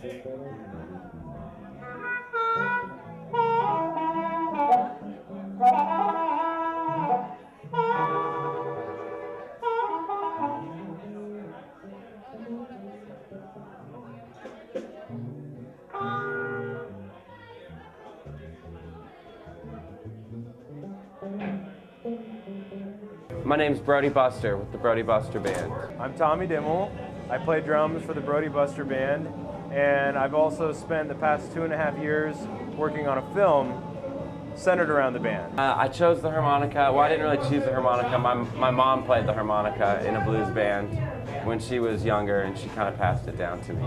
My name's Brody Buster with the Brody Buster Band. I'm Tommy Dimmel. I play drums for the Brody Buster Band, and I've also spent the past 2.5 years working on a film centered around the band. I chose the harmonica. Well, I didn't really choose the harmonica. My mom played the harmonica in a blues band when she was younger, and she kind of passed it down to me.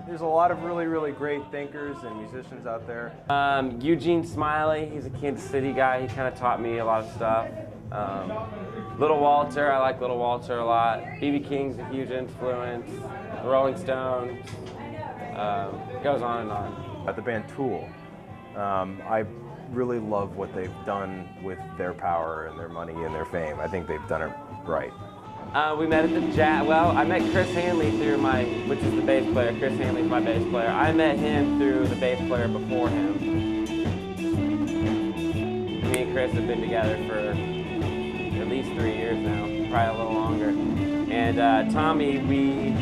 There's a lot of really great thinkers and musicians out there. Eugene Smiley, he's a Kansas City guy. He kind of taught me a lot of stuff. Little Walter, I like Little Walter a lot. B.B. King's a huge influence. The Rolling Stones. Goes on and on. At the band Tool, I really love what they've done with their power and their money and their fame. I think they've done it right. We met at the jazz. Well, I met Chris Hanley through which is the bass player. Chris Hanley's my bass player. I met him through the bass player before him. Me and Chris have been together for at least 3 years now, probably a little longer. And Tommy, we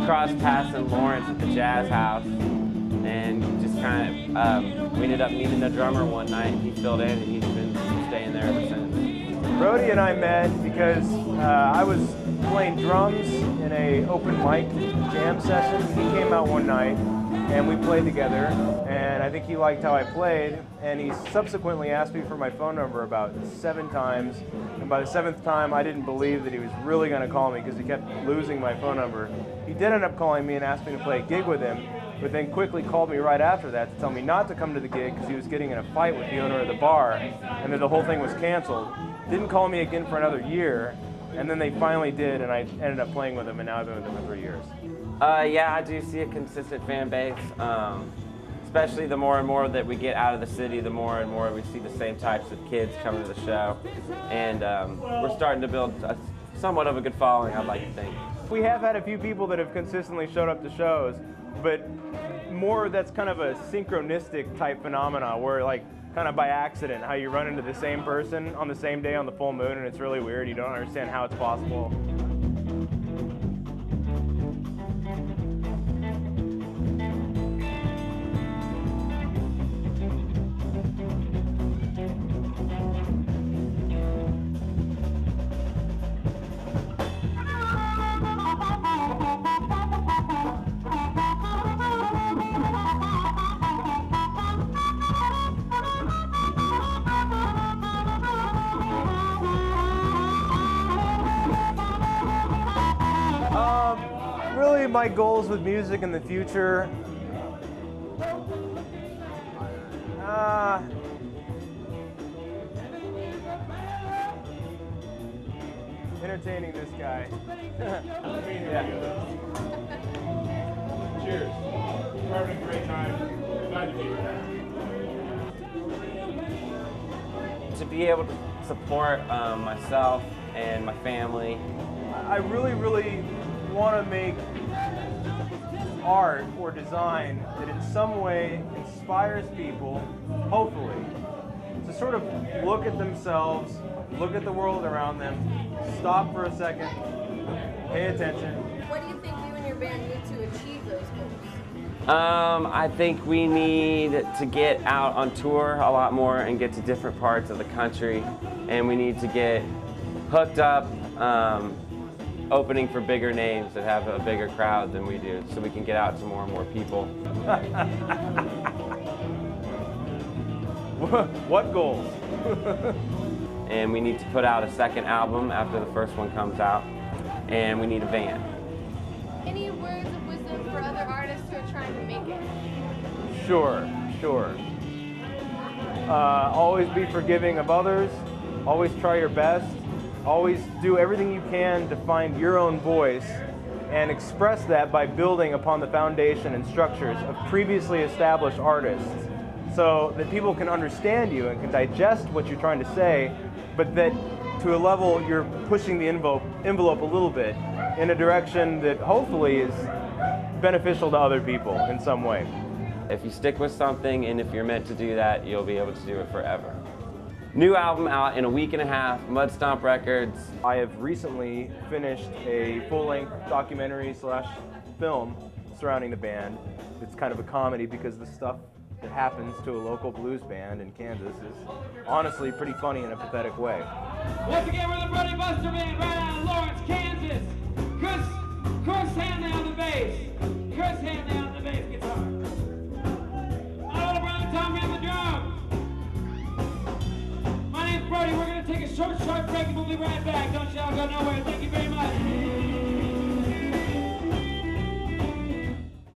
crossed paths in Lawrence at the Jazz House, and just kind of, we ended up needing a drummer one night, and he filled in, and he's been staying there ever since. Brody and I met because I was playing drums in an open mic jam session. He came out one night and we played together, and I think he liked how I played, and he subsequently asked me for my phone number about 7 times, and by the 7th time I didn't believe that he was really going to call me because he kept losing my phone number. He did end up calling me and asked me to play a gig with him, but then quickly called me right after that to tell me not to come to the gig because he was getting in a fight with the owner of the bar and that the whole thing was canceled. Didn't call me again for another year, and then they finally did, and I ended up playing with them, and now I've been with them for 3 years. Yeah, I do see a consistent fan base, especially the more and more that we get out of the city, the more and more we see the same types of kids coming to the show, and we're starting to build somewhat of a good following, I'd like to think. We have had a few people that have consistently showed up to shows, but more that's kind of a synchronistic type phenomena where, like, kind of by accident, how you run into the same person on the same day on the full moon, and it's really weird. You don't understand how it's possible. Really, my goals with music in the future, entertaining this guy. Yeah. Cheers. We're having a great time. Glad to be here. To be able to support myself and my family. I really want to make art or design that in some way inspires people, hopefully, to sort of look at themselves, look at the world around them, stop for a second, pay attention. What do you think you and your band need to achieve those goals? I think we need to get out on tour a lot more and get to different parts of the country, and we need to get hooked up, opening for bigger names that have a bigger crowd than we do, so we can get out to more and more people. What goals? And we need to put out a second album after the first one comes out, and we need a van. Any words of wisdom for other artists who are trying to make it? Sure. Always be forgiving of others, always try your best, Always do everything you can to find your own voice and express that by building upon the foundation and structures of previously established artists so that people can understand you and can digest what you're trying to say, but that to a level you're pushing the envelope a little bit in a direction that hopefully is beneficial to other people in some way. If you stick with something and if you're meant to do that, you'll be able to do it forever. New album out in a week and a half, Mud Stomp Records. I have recently finished a full-length documentary / film surrounding the band. It's kind of a comedy because the stuff that happens to a local blues band in Kansas is honestly pretty funny in a pathetic way. Once again, we're the Brody Buster Band right out of Lawrence, Kansas. Chris Hanley on the bass. Chris Hanley on the bass guitar. My little brother Tommy on the drums. My name's Brody. We're going to take a short break and we'll be right back.